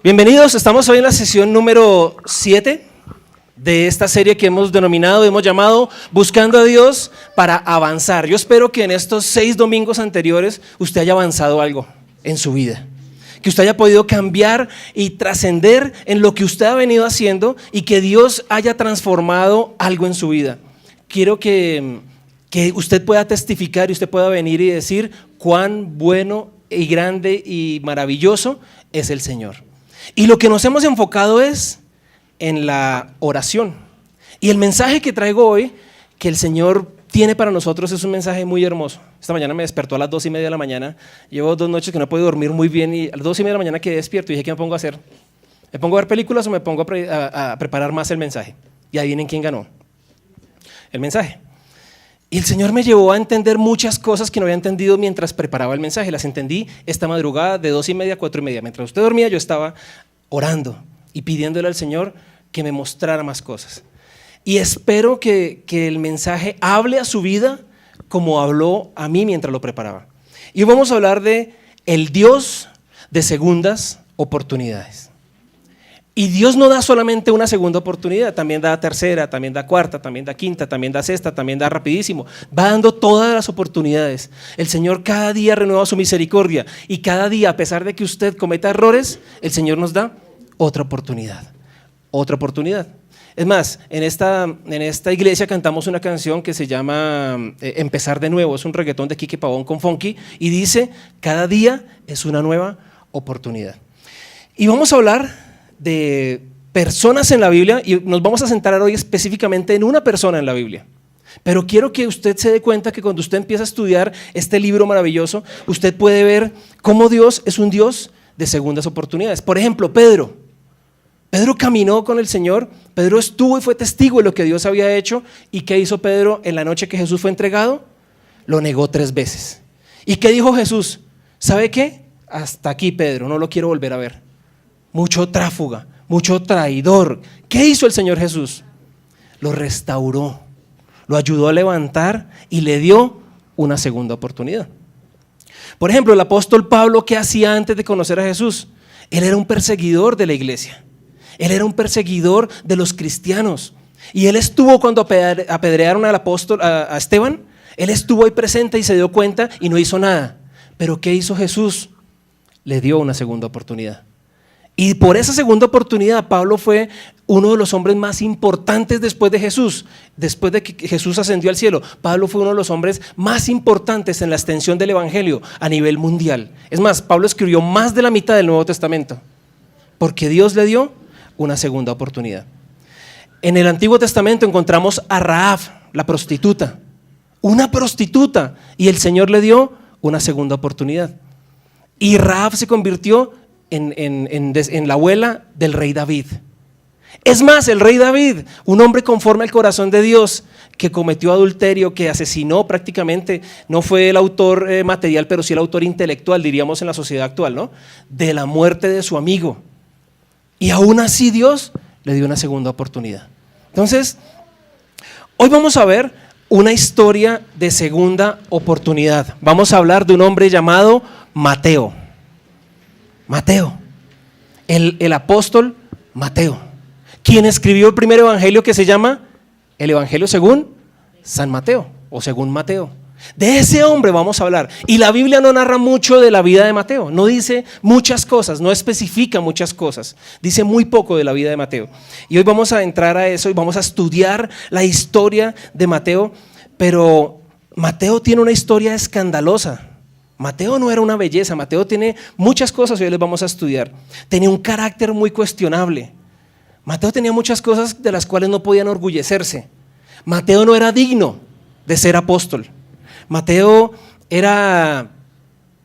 Bienvenidos, estamos hoy en la sesión número 7 de esta serie que hemos llamado Buscando a Dios para avanzar. Yo espero que en estos 6 domingos anteriores usted haya avanzado algo en su vida, que usted haya podido cambiar y trascender en lo que usted ha venido haciendo y que Dios haya transformado algo en su vida. Quiero que usted pueda testificar y usted pueda venir y decir cuán bueno y grande y maravilloso es el Señor. Y lo que nos hemos enfocado es en la oración. Y el mensaje que traigo hoy, que el Señor tiene para nosotros, es un mensaje muy hermoso. Esta mañana me despertó a las 2:30 de la mañana. Llevo 2 noches que no he podido dormir muy bien y a las 2:30 de la mañana quedé despierto y dije, ¿qué me pongo a hacer? ¿Me pongo a ver películas o me pongo a preparar más el mensaje? Y adivinen quién ganó el mensaje. Y el Señor me llevó a entender muchas cosas que no había entendido mientras preparaba el mensaje. Las entendí esta madrugada de 2:30 a 4:30. Mientras usted dormía, yo estaba orando y pidiéndole al Señor que me mostrara más cosas. Y espero que el mensaje hable a su vida como habló a mí mientras lo preparaba. Y vamos a hablar de el Dios de segundas oportunidades. Y Dios no da solamente una segunda oportunidad, también da tercera, también da cuarta, también da quinta, también da sexta, también da rapidísimo. Va dando todas las oportunidades. El Señor cada día renueva su misericordia y cada día, a pesar de que usted cometa errores, el Señor nos da otra oportunidad. Otra oportunidad. Es más, en esta iglesia cantamos una canción que se llama Empezar de Nuevo. Es un reggaetón de Quique Pavón con Funky y dice, cada día es una nueva oportunidad. Y vamos a hablar de personas en la Biblia y nos vamos a centrar hoy específicamente en una persona en la Biblia. Pero quiero que usted se dé cuenta que cuando usted empieza a estudiar este libro maravilloso, usted puede ver cómo Dios es un Dios de segundas oportunidades. Por ejemplo, Pedro caminó con el Señor, Pedro estuvo y fue testigo de lo que Dios había hecho. ¿Y qué hizo Pedro en la noche que Jesús fue entregado? Lo negó 3 veces. ¿Y qué dijo Jesús? ¿Sabe qué? Hasta aquí, Pedro, no lo quiero volver a ver. Mucho tráfuga, mucho traidor. ¿Qué hizo el Señor Jesús? Lo restauró, lo ayudó a levantar y le dio una segunda oportunidad. Por ejemplo, el apóstol Pablo, ¿qué hacía antes de conocer a Jesús? Él era un perseguidor de la iglesia. Él era un perseguidor de los cristianos. Y él estuvo cuando apedrearon al apóstol, a Esteban. Él estuvo ahí presente y se dio cuenta y no hizo nada. Pero ¿qué hizo Jesús? Le dio una segunda oportunidad. Y por esa segunda oportunidad, Pablo fue uno de los hombres más importantes después de Jesús. Después de que Jesús ascendió al cielo, Pablo fue uno de los hombres más importantes en la extensión del evangelio a nivel mundial. Es más, Pablo escribió más de la mitad del Nuevo Testamento, porque Dios le dio una segunda oportunidad. En el Antiguo Testamento encontramos a Rahab, la prostituta, una prostituta, y el Señor le dio una segunda oportunidad. Y Rahab se convirtió en la abuela del rey David. Es más, el rey David, un hombre conforme al corazón de Dios, que cometió adulterio, que asesinó prácticamente, no fue el autor material, pero sí el autor intelectual, diríamos en la sociedad actual, ¿no? De la muerte de su amigo. Y aún así Dios le dio una segunda oportunidad. Entonces, hoy vamos a ver una historia de segunda oportunidad. Vamos a hablar de un hombre llamado Mateo. Mateo, el apóstol Mateo, quien escribió el primer evangelio que se llama el Evangelio según San Mateo o según Mateo. De ese hombre vamos a hablar. Y la Biblia no narra mucho de la vida de Mateo, no dice muchas cosas, no especifica muchas cosas, dice muy poco de la vida de Mateo. Y hoy vamos a entrar a eso y vamos a estudiar la historia de Mateo, pero Mateo tiene una historia escandalosa. Mateo no era una belleza, Mateo tiene muchas cosas y hoy les vamos a estudiar. Tenía un carácter muy cuestionable. Mateo tenía muchas cosas de las cuales no podía enorgullecerse. Mateo no era digno de ser apóstol. Mateo era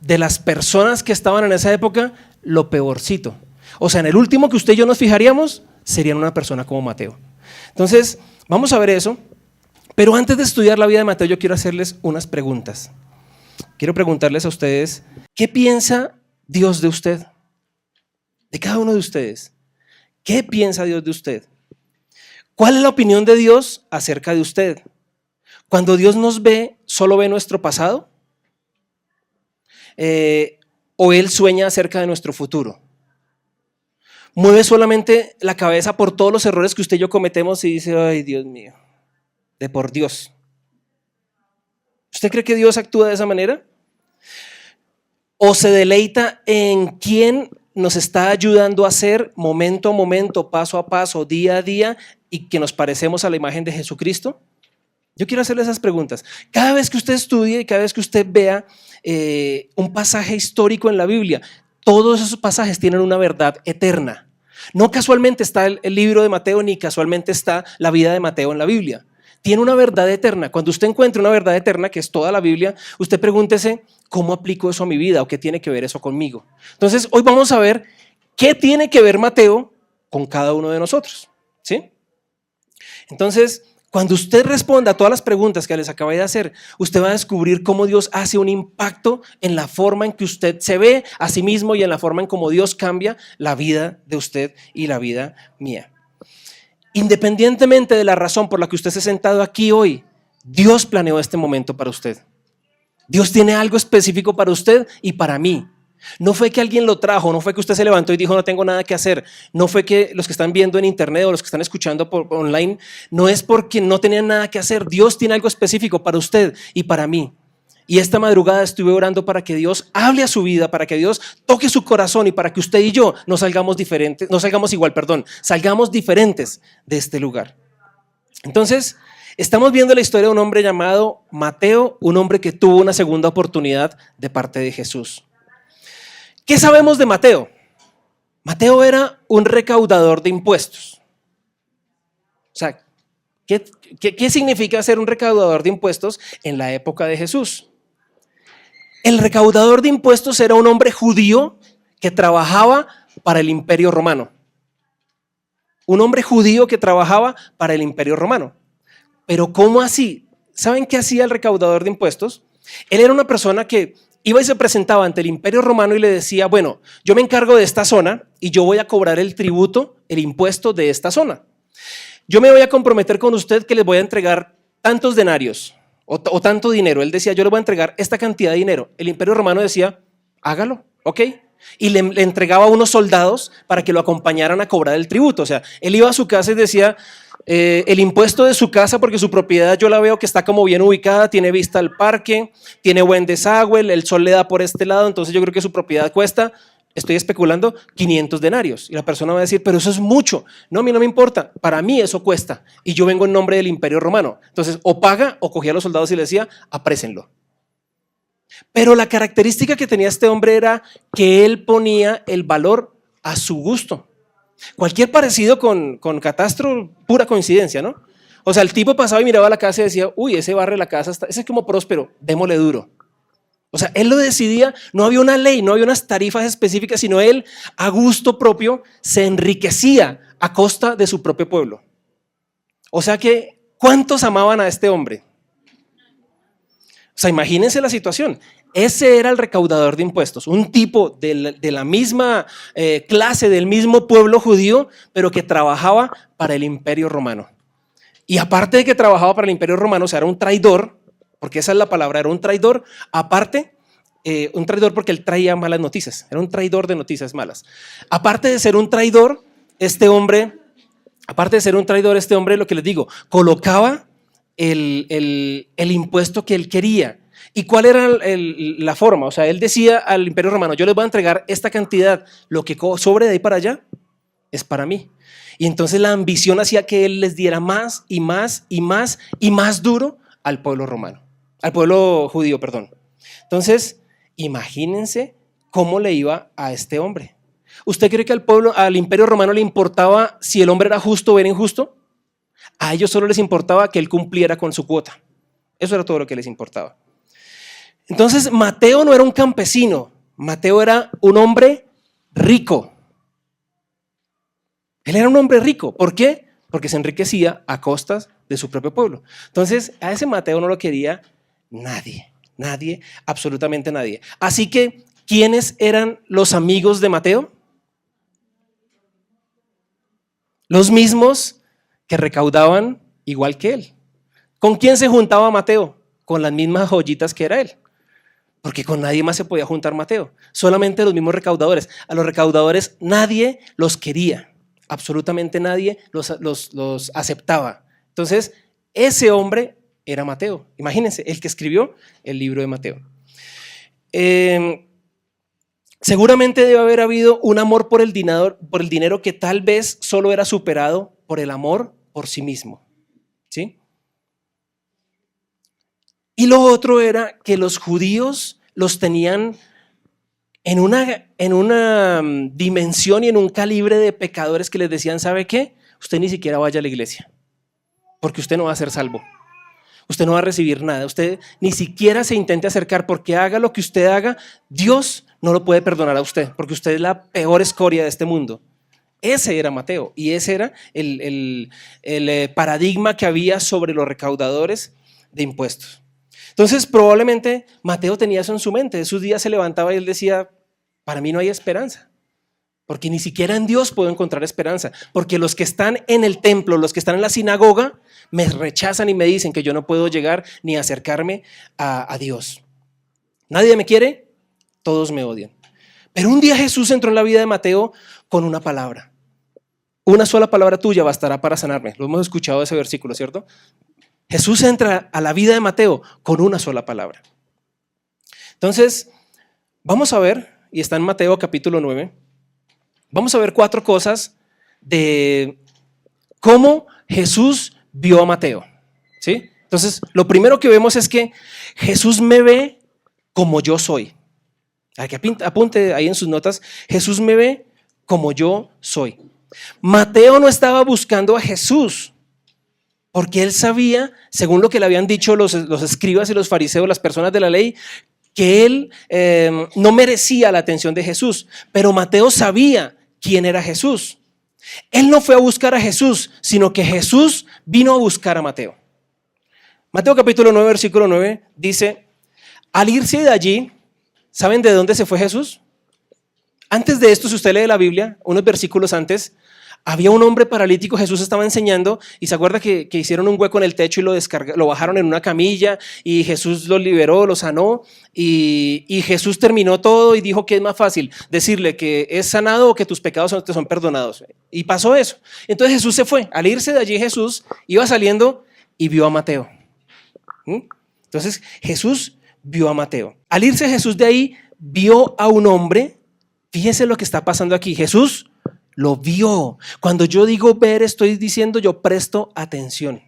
de las personas que estaban en esa época lo peorcito. O sea, en el último que usted y yo nos fijaríamos, sería una persona como Mateo. Entonces, vamos a ver eso. Pero antes de estudiar la vida de Mateo, yo quiero hacerles unas preguntas. Quiero preguntarles a ustedes, ¿qué piensa Dios de usted? De cada uno de ustedes. ¿Qué piensa Dios de usted? ¿Cuál es la opinión de Dios acerca de usted? Cuando Dios nos ve, ¿solo ve nuestro pasado? ¿O Él sueña acerca de nuestro futuro? mueve solamente la cabeza por todos los errores que usted y yo cometemos y dice, ay Dios mío, de por Dios. ¿Usted cree que Dios actúa de esa manera? ¿O se deleita en quién nos está ayudando a ser momento a momento, paso a paso, día a día y que nos parecemos a la imagen de Jesucristo? Yo quiero hacerle esas preguntas. Cada vez que usted estudie y cada vez que usted vea un pasaje histórico en la Biblia, todos esos pasajes tienen una verdad eterna. No casualmente está el libro de Mateo ni casualmente está la vida de Mateo en la Biblia. Tiene una verdad eterna. Cuando usted encuentre una verdad eterna, que es toda la Biblia, usted pregúntese, ¿cómo aplico eso a mi vida? ¿O qué tiene que ver eso conmigo? Entonces, hoy vamos a ver qué tiene que ver Mateo con cada uno de nosotros, ¿sí? Entonces, cuando usted responda a todas las preguntas que les acabé de hacer, usted va a descubrir cómo Dios hace un impacto en la forma en que usted se ve a sí mismo y en la forma en cómo Dios cambia la vida de usted y la vida mía. Independientemente de la razón por la que usted se ha sentado aquí hoy, Dios planeó este momento para usted. Dios tiene algo específico para usted y para mí. No fue que alguien lo trajo, no fue que usted se levantó y dijo no tengo nada que hacer, no fue que los que están viendo en internet o los que están escuchando por online, no es porque no tenían nada que hacer. Dios tiene algo específico para usted y para mí. Y esta madrugada estuve orando para que Dios hable a su vida, para que Dios toque su corazón y para que usted y yo no salgamos diferentes, salgamos diferentes de este lugar. Entonces, estamos viendo la historia de un hombre llamado Mateo, un hombre que tuvo una segunda oportunidad de parte de Jesús. ¿Qué sabemos de Mateo? Mateo era un recaudador de impuestos. O sea, ¿qué significa ser un recaudador de impuestos en la época de Jesús? El recaudador de impuestos era un hombre judío que trabajaba para el Imperio Romano. Un hombre judío que trabajaba para el Imperio Romano. Pero ¿cómo así? ¿Saben qué hacía el recaudador de impuestos? Él era una persona que iba y se presentaba ante el Imperio Romano y le decía, bueno, yo me encargo de esta zona y yo voy a cobrar el tributo, el impuesto de esta zona. Yo me voy a comprometer con usted que les voy a entregar tantos denarios o tanto dinero. Él decía, yo le voy a entregar esta cantidad de dinero. El Imperio Romano decía, hágalo, ¿ok? Y le entregaba a unos soldados para que lo acompañaran a cobrar el tributo. O sea, él iba a su casa y decía, el impuesto de su casa, porque su propiedad yo la veo que está como bien ubicada, tiene vista al parque, tiene buen desagüe, el sol le da por este lado, entonces yo creo que su propiedad cuesta, estoy especulando, 500 denarios. Y la persona va a decir, pero eso es mucho. No, a mí no me importa, para mí eso cuesta. Y yo vengo en nombre del Imperio Romano. Entonces, o paga, o cogía a los soldados y le decía, aprésenlo. Pero la característica que tenía este hombre era que él ponía el valor a su gusto. Cualquier parecido con Catastro, pura coincidencia, ¿no? O sea, el tipo pasaba y miraba la casa y decía, uy, ese barrio de la casa, ese es como próspero, démosle duro. O sea, él lo decidía, no había una ley, no había unas tarifas específicas, sino él a gusto propio se enriquecía a costa de su propio pueblo. O sea que, ¿cuántos amaban a este hombre? O sea, imagínense la situación. Ese era el recaudador de impuestos, un tipo de la misma clase, del mismo pueblo judío, pero que trabajaba para el Imperio Romano. Y aparte de que trabajaba para el Imperio Romano, o sea, era un traidor, porque esa es la palabra, era un traidor, aparte, un traidor porque él traía malas noticias, era un traidor de noticias malas. Aparte de ser un traidor, este hombre, lo que les digo, colocaba el impuesto que él quería. ¿Y cuál era la forma? O sea, él decía al Imperio Romano, yo les voy a entregar esta cantidad, lo que sobre de ahí para allá es para mí. Y entonces la ambición hacía que él les diera más y más y más y más duro al pueblo romano, al pueblo judío, perdón. Entonces, imagínense cómo le iba a este hombre. ¿Usted cree que al Imperio Romano le importaba si el hombre era justo o era injusto? A ellos solo les importaba que él cumpliera con su cuota. Eso era todo lo que les importaba. Entonces, Mateo no era un campesino, Mateo era un hombre rico. Él era un hombre rico. ¿Por qué? Porque se enriquecía a costas de su propio pueblo. Entonces, a ese Mateo no lo quería nadie, absolutamente nadie. Así que, ¿quiénes eran los amigos de Mateo? Los mismos que recaudaban igual que él. ¿Con quién se juntaba Mateo? Con las mismas joyitas que era él. porque con nadie más se podía juntar Mateo, solamente los mismos recaudadores. A los recaudadores nadie los quería, absolutamente nadie los aceptaba. Entonces, ese hombre era Mateo. Imagínense, el que escribió el libro de Mateo. Seguramente debe haber habido un amor por el dinero que tal vez solo era superado por el amor por sí mismo. ¿Sí? Y lo otro era que los judíos los tenían en una dimensión y en un calibre de pecadores que les decían, ¿sabe qué? Usted ni siquiera vaya a la iglesia, porque usted no va a ser salvo. Usted no va a recibir nada. Usted ni siquiera se intente acercar, porque haga lo que usted haga, Dios no lo puede perdonar a usted, porque usted es la peor escoria de este mundo. Ese era Mateo y ese era el paradigma que había sobre los recaudadores de impuestos. Entonces probablemente Mateo tenía eso en su mente. De sus días se levantaba y él decía, para mí no hay esperanza, porque ni siquiera en Dios puedo encontrar esperanza, porque los que están en el templo, los que están en la sinagoga, me rechazan y me dicen que yo no puedo llegar ni acercarme a Dios. Nadie me quiere, todos me odian. Pero un día Jesús entró en la vida de Mateo con una palabra. Una sola palabra tuya bastará para sanarme. Lo hemos escuchado ese versículo, ¿cierto? Jesús entra a la vida de Mateo con una sola palabra. Entonces, vamos a ver, y está en Mateo capítulo 9, vamos a ver 4 cosas de cómo Jesús vio a Mateo. ¿Sí? Entonces, lo primero que vemos es que Jesús me ve como yo soy. Apunte ahí en sus notas, Jesús me ve como yo soy. Mateo no estaba buscando a Jesús, porque él sabía, según lo que le habían dicho los escribas y los fariseos, las personas de la ley, que él no merecía la atención de Jesús. Pero Mateo sabía quién era Jesús. Él no fue a buscar a Jesús, sino que Jesús vino a buscar a Mateo. Mateo capítulo 9, versículo 9 dice, al irse de allí, ¿saben de dónde se fue Jesús? Antes de esto, si usted lee la Biblia, unos versículos antes, había un hombre paralítico, Jesús estaba enseñando y se acuerda que hicieron un hueco en el techo y lo bajaron en una camilla y Jesús lo liberó, lo sanó y Jesús terminó todo y dijo que es más fácil decirle que es sanado o que tus pecados te son perdonados. Y pasó eso. Entonces Jesús se fue. Al irse de allí Jesús iba saliendo y vio a Mateo. Entonces Jesús vio a Mateo. Al irse Jesús de ahí vio a un hombre. Fíjense lo que está pasando aquí. Jesús lo vio. Cuando yo digo ver, estoy diciendo yo presto atención.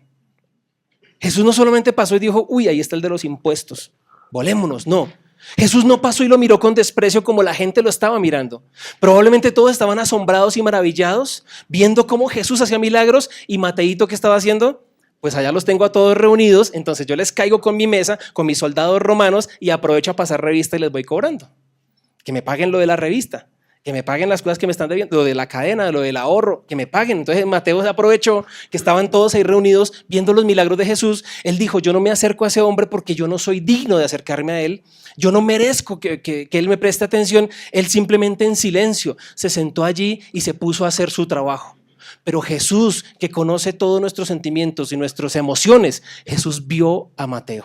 Jesús no solamente pasó y dijo, uy, ahí está el de los impuestos, volémonos. No, Jesús no pasó y lo miró con desprecio como la gente lo estaba mirando. Probablemente todos estaban asombrados y maravillados viendo cómo Jesús hacía milagros y Mateito, ¿qué estaba haciendo? Pues allá los tengo a todos reunidos, entonces yo les caigo con mi mesa, con mis soldados romanos y aprovecho a pasar revista y les voy cobrando. Que me paguen lo de la revista, que me paguen las cosas que me están debiendo, lo de la cadena, lo del ahorro, que me paguen. Entonces Mateo se aprovechó que estaban todos ahí reunidos viendo los milagros de Jesús. Él dijo, yo no me acerco a ese hombre porque yo no soy digno de acercarme a él. Yo no merezco que él me preste atención. Él simplemente en silencio se sentó allí y se puso a hacer su trabajo. Pero Jesús, que conoce todos nuestros sentimientos y nuestras emociones, Jesús vio a Mateo.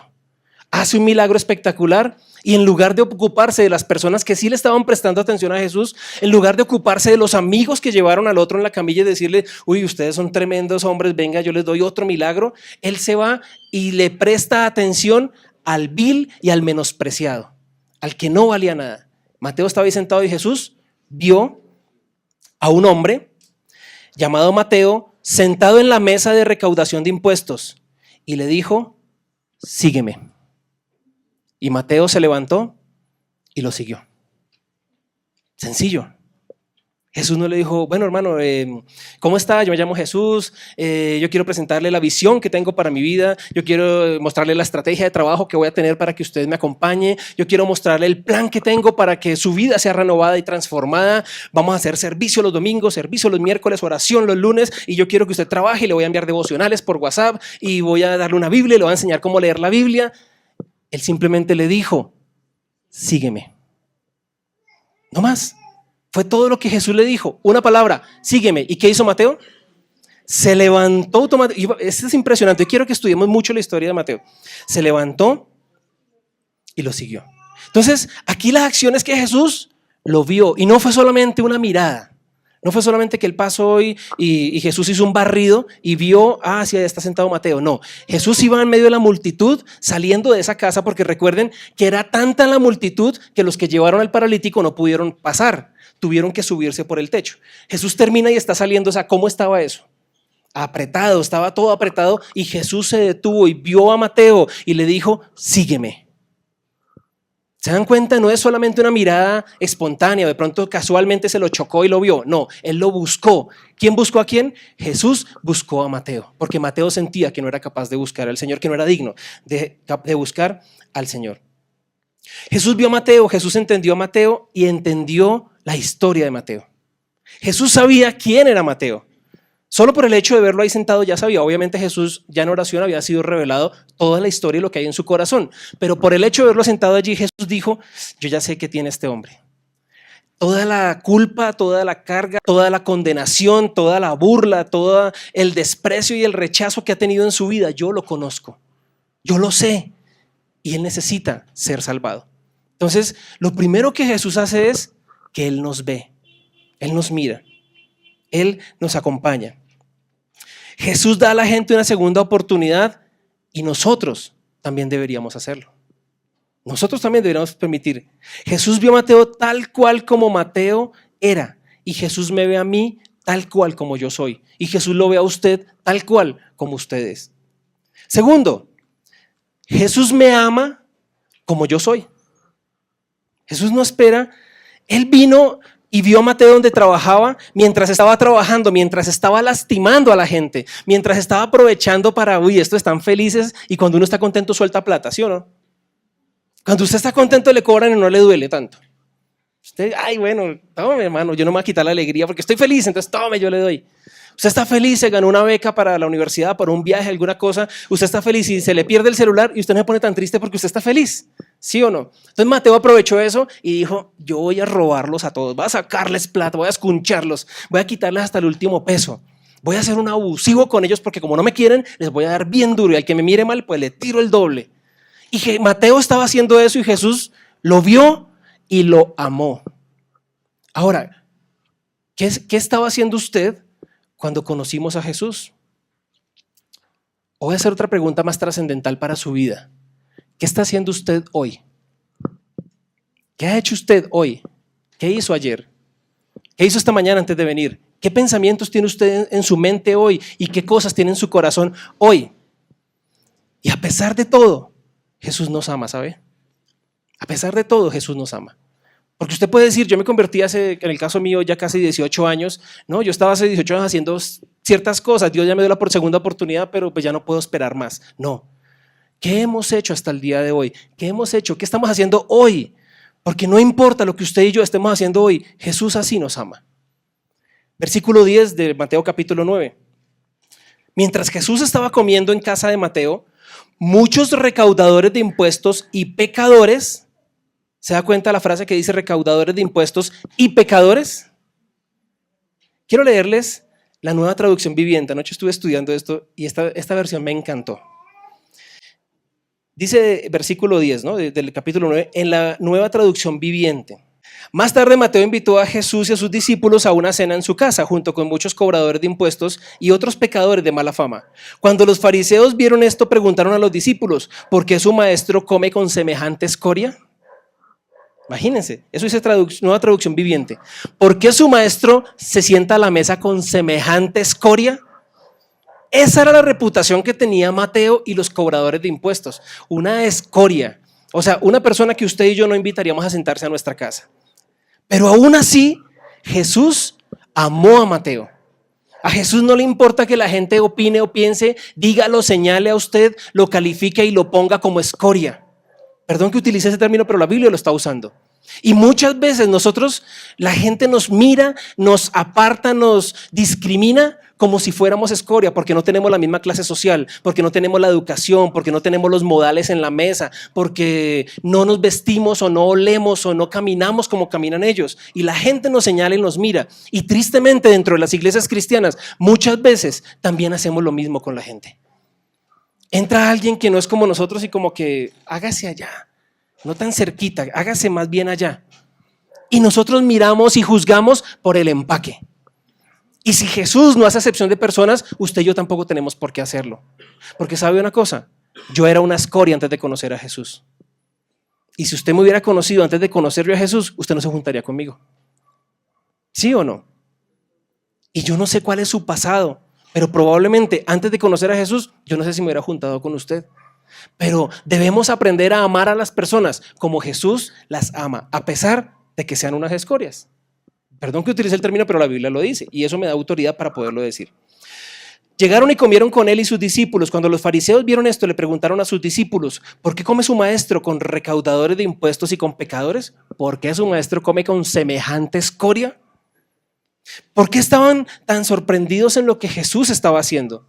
Hace un milagro espectacular y en lugar de ocuparse de las personas que sí le estaban prestando atención a Jesús, en lugar de ocuparse de los amigos que llevaron al otro en la camilla y decirle, uy, ustedes son tremendos hombres, venga, yo les doy otro milagro, él se va y le presta atención al vil y al menospreciado, al que no valía nada. Mateo estaba ahí sentado y Jesús vio a un hombre llamado Mateo sentado en la mesa de recaudación de impuestos y le dijo, sígueme. Y Mateo se levantó y lo siguió. Sencillo. Jesús no le dijo, bueno hermano, ¿cómo está? Yo me llamo Jesús, yo quiero presentarle la visión que tengo para mi vida, yo quiero mostrarle la estrategia de trabajo que voy a tener para que usted me acompañe, yo quiero mostrarle el plan que tengo para que su vida sea renovada y transformada. Vamos a hacer servicio los domingos, servicio los miércoles, oración los lunes y yo quiero que usted trabaje y le voy a enviar devocionales por WhatsApp y voy a darle una Biblia y le voy a enseñar cómo leer la Biblia. Él simplemente le dijo, sígueme. No más. Fue todo lo que Jesús le dijo. Una palabra, sígueme. ¿Y qué hizo Mateo? Se levantó automáticamente. Esto es impresionante. Yo quiero que estudiemos mucho la historia de Mateo. Se levantó y lo siguió. Entonces, aquí la acción es que Jesús lo vio y no fue solamente una mirada. No fue solamente que él pasó y Jesús hizo un barrido y vio, sí, ahí está sentado Mateo. No, Jesús iba en medio de la multitud saliendo de esa casa porque recuerden que era tanta la multitud que los que llevaron al paralítico no pudieron pasar, tuvieron que subirse por el techo. Jesús termina y está saliendo, ¿cómo estaba eso? Apretado, estaba todo apretado y Jesús se detuvo y vio a Mateo y le dijo, sígueme. ¿Se dan cuenta? No es solamente una mirada espontánea, de pronto casualmente se lo chocó y lo vio. No, él lo buscó. ¿Quién buscó a quién? Jesús buscó a Mateo, porque Mateo sentía que no era capaz de buscar al Señor, que no era digno de buscar al Señor. Jesús vio a Mateo, Jesús entendió a Mateo y entendió la historia de Mateo. Jesús sabía quién era Mateo. Solo por el hecho de verlo ahí sentado ya sabía. Obviamente Jesús ya en oración había sido revelado toda la historia y lo que hay en su corazón. Pero por el hecho de verlo sentado allí, Jesús dijo, yo ya sé qué tiene este hombre. Toda la culpa, toda la carga, toda la condenación, toda la burla, todo el desprecio y el rechazo que ha tenido en su vida, yo lo conozco. Yo lo sé. Y él necesita ser salvado. Entonces, lo primero que Jesús hace es que él nos ve. Él nos mira. Él nos acompaña. Jesús da a la gente una segunda oportunidad y nosotros también deberíamos hacerlo. Nosotros también deberíamos permitir. Jesús vio a Mateo tal cual como Mateo era y Jesús me ve a mí tal cual como yo soy y Jesús lo ve a usted tal cual como usted es. Segundo, Jesús me ama como yo soy. Jesús no espera. Él vino y vio a Mateo donde trabajaba, mientras estaba trabajando, mientras estaba lastimando a la gente, mientras estaba aprovechando para, estos están felices y cuando uno está contento suelta plata, ¿sí o no? Cuando usted está contento le cobran y no le duele tanto. Usted, bueno, tome hermano, yo no me voy a quitar la alegría porque estoy feliz, entonces tome, yo le doy. Usted está feliz, se ganó una beca para la universidad, para un viaje, alguna cosa, usted está feliz y se le pierde el celular y usted no se pone tan triste porque usted está feliz. ¿Sí o no? Entonces Mateo aprovechó eso y dijo, yo voy a robarlos a todos, voy a sacarles plata, voy a escuncharlos, voy a quitarles hasta el último peso. Voy a ser un abusivo con ellos porque como no me quieren, les voy a dar bien duro y al que me mire mal, pues le tiro el doble. Y Mateo estaba haciendo eso y Jesús lo vio y lo amó. Ahora, ¿qué estaba haciendo usted cuando conocimos a Jesús? Voy a hacer otra pregunta más trascendental para su vida. ¿Qué está haciendo usted hoy? ¿Qué ha hecho usted hoy? ¿Qué hizo ayer? ¿Qué hizo esta mañana antes de venir? ¿Qué pensamientos tiene usted en su mente hoy? ¿Y qué cosas tiene en su corazón hoy? Y a pesar de todo, Jesús nos ama, ¿sabe? A pesar de todo, Jesús nos ama. Porque usted puede decir, yo me convertí en el caso mío, ya casi 18 años. No, yo estaba hace 18 años haciendo ciertas cosas. Dios ya me dio la segunda oportunidad, pero pues ya no puedo esperar más. No. ¿Qué hemos hecho hasta el día de hoy? ¿Qué hemos hecho? ¿Qué estamos haciendo hoy? Porque no importa lo que usted y yo estemos haciendo hoy, Jesús así nos ama. Versículo 10 de Mateo capítulo 9. Mientras Jesús estaba comiendo en casa de Mateo, muchos recaudadores de impuestos y pecadores, ¿se da cuenta la frase que dice recaudadores de impuestos y pecadores? Quiero leerles la Nueva Traducción Viviente. Anoche estuve estudiando esto y esta versión me encantó. Dice versículo 10, ¿no? Del capítulo 9, en la Nueva Traducción Viviente. Más tarde Mateo invitó a Jesús y a sus discípulos a una cena en su casa, junto con muchos cobradores de impuestos y otros pecadores de mala fama. Cuando los fariseos vieron esto, preguntaron a los discípulos, ¿por qué su maestro come con semejante escoria? Imagínense, eso dice Nueva Traducción Viviente. ¿Por qué su maestro se sienta a la mesa con semejante escoria? Esa era la reputación que tenía Mateo y los cobradores de impuestos, una escoria, o sea, una persona que usted y yo no invitaríamos a sentarse a nuestra casa. Pero aún así, Jesús amó a Mateo. A Jesús no le importa que la gente opine o piense, diga, lo señale a usted, lo califique y lo ponga como escoria. Perdón que utilice ese término, pero la Biblia lo está usando. Y muchas veces la gente nos mira, nos aparta, nos discrimina como si fuéramos escoria, porque no tenemos la misma clase social, porque no tenemos la educación, porque no tenemos los modales en la mesa, porque no nos vestimos o no olemos o no caminamos como caminan ellos. Y la gente nos señala y nos mira. Y tristemente dentro de las iglesias cristianas, muchas veces también hacemos lo mismo con la gente. Entra alguien que no es como nosotros y como que hágase allá. no tan cerquita, hágase más bien allá. Y nosotros miramos y juzgamos por el empaque. Y si Jesús no hace acepción de personas, usted y yo tampoco tenemos por qué hacerlo. Porque ¿sabe una cosa? Yo era una escoria antes de conocer a Jesús. Y si usted me hubiera conocido antes de conocerlo a Jesús, usted no se juntaría conmigo. ¿Sí o no? Y yo no sé cuál es su pasado, pero probablemente antes de conocer a Jesús, yo no sé si me hubiera juntado con usted. Pero debemos aprender a amar a las personas como Jesús las ama, a pesar de que sean unas escorias. Perdón que utilice el término, pero la Biblia lo dice y eso me da autoridad para poderlo decir. Llegaron y comieron con él y sus discípulos. Cuando los fariseos vieron esto, le preguntaron a sus discípulos: ¿por qué come su maestro con recaudadores de impuestos y con pecadores? ¿Por qué su maestro come con semejante escoria? ¿Por qué estaban tan sorprendidos en lo que Jesús estaba haciendo?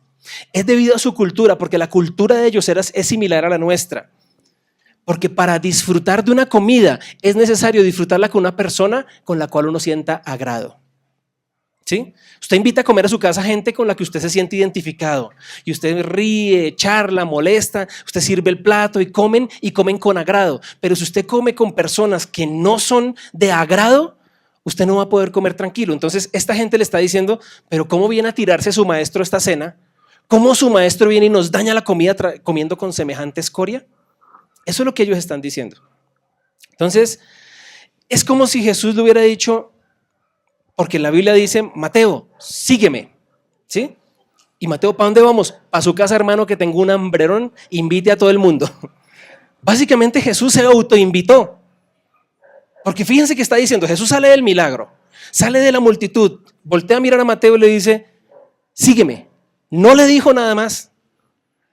Es debido a su cultura, porque la cultura de ellos es similar a la nuestra. Porque para disfrutar de una comida es necesario disfrutarla con una persona con la cual uno sienta agrado. ¿Sí? Usted invita a comer a su casa gente con la que usted se siente identificado y usted ríe, charla, molesta, usted sirve el plato y comen con agrado. Pero si usted come con personas que no son de agrado, usted no va a poder comer tranquilo. Entonces esta gente le está diciendo: pero ¿cómo viene a tirarse su maestro esta cena? ¿Cómo su maestro viene y nos daña la comida comiendo con semejante escoria? Eso es lo que ellos están diciendo. Entonces es como si Jesús le hubiera dicho, porque la Biblia dice: Mateo, sígueme, ¿sí? Y Mateo, ¿para dónde vamos? Para su casa, hermano, que tengo un hambrerón, invite a todo el mundo. Básicamente Jesús se autoinvitó. Porque fíjense que está diciendo, Jesús sale del milagro, sale de la multitud, voltea a mirar a Mateo y le dice: sígueme. No le dijo nada más.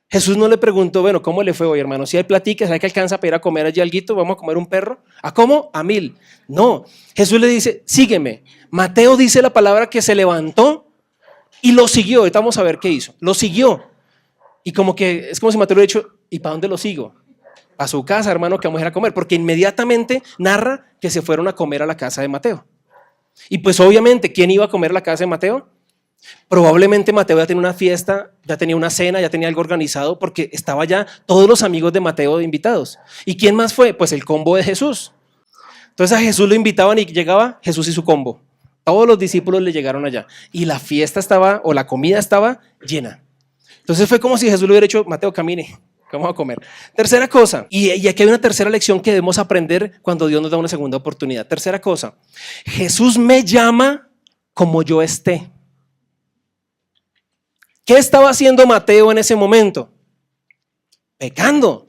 Jesús no le preguntó: bueno, ¿cómo le fue hoy, hermano? Si hay platica, ¿sabe que alcanza para ir a comer allí alguito? ¿Vamos a comer un perro? ¿A cómo? A 1000. No, Jesús le dice: sígueme. Mateo dice la palabra que se levantó y lo siguió. Ahorita vamos a ver qué hizo. Lo siguió. Y como que es como si Mateo le hubiera dicho: ¿y para dónde lo sigo? A su casa, hermano, que vamos a ir a comer. Porque inmediatamente narra que se fueron a comer a la casa de Mateo. Y pues obviamente, ¿quién iba a comer a la casa de Mateo? Probablemente Mateo ya tenía una fiesta, ya tenía una cena, ya tenía algo organizado, porque estaba ya todos los amigos de Mateo invitados. ¿Y quién más fue? Pues el combo de Jesús. Entonces a Jesús lo invitaban y llegaba Jesús y su combo. Todos los discípulos le llegaron allá y la fiesta estaba, o la comida estaba llena. Entonces fue como si Jesús le hubiera dicho: Mateo, camine, vamos a comer. Tercera cosa, y aquí hay una tercera lección que debemos aprender cuando Dios nos da una segunda oportunidad. Tercera cosa: Jesús me llama como yo esté. ¿Qué estaba haciendo Mateo en ese momento? Pecando.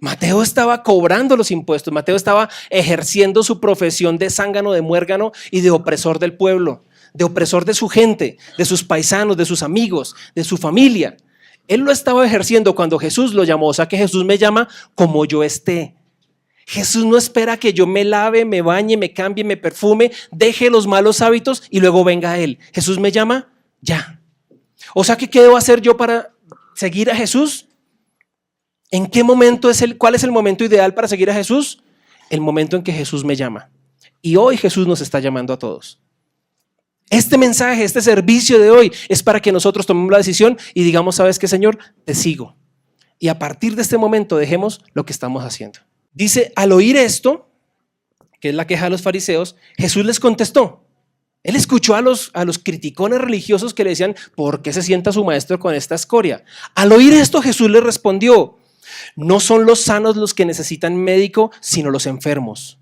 Mateo estaba cobrando los impuestos. Mateo estaba ejerciendo su profesión de zángano, de muérgano y de opresor del pueblo, de opresor de su gente, de sus paisanos, de sus amigos, de su familia. Él lo estaba ejerciendo cuando Jesús lo llamó. O sea que Jesús me llama como yo esté. Jesús no espera que yo me lave, me bañe, me cambie, me perfume, deje los malos hábitos y luego venga a Él. Jesús me llama ya. O sea que ¿qué debo hacer yo para seguir a Jesús? ¿En qué momento cuál es el momento ideal para seguir a Jesús? El momento en que Jesús me llama. Y hoy Jesús nos está llamando a todos. Este mensaje, este servicio de hoy es para que nosotros tomemos la decisión y digamos: ¿sabes qué, Señor? Te sigo. Y a partir de este momento dejemos lo que estamos haciendo. Dice: al oír esto, que es la queja de los fariseos, Jesús les contestó. Él escuchó a los criticones religiosos que le decían: ¿por qué se sienta su maestro con esta escoria? Al oír esto, Jesús le respondió: no son los sanos los que necesitan médico, sino los enfermos.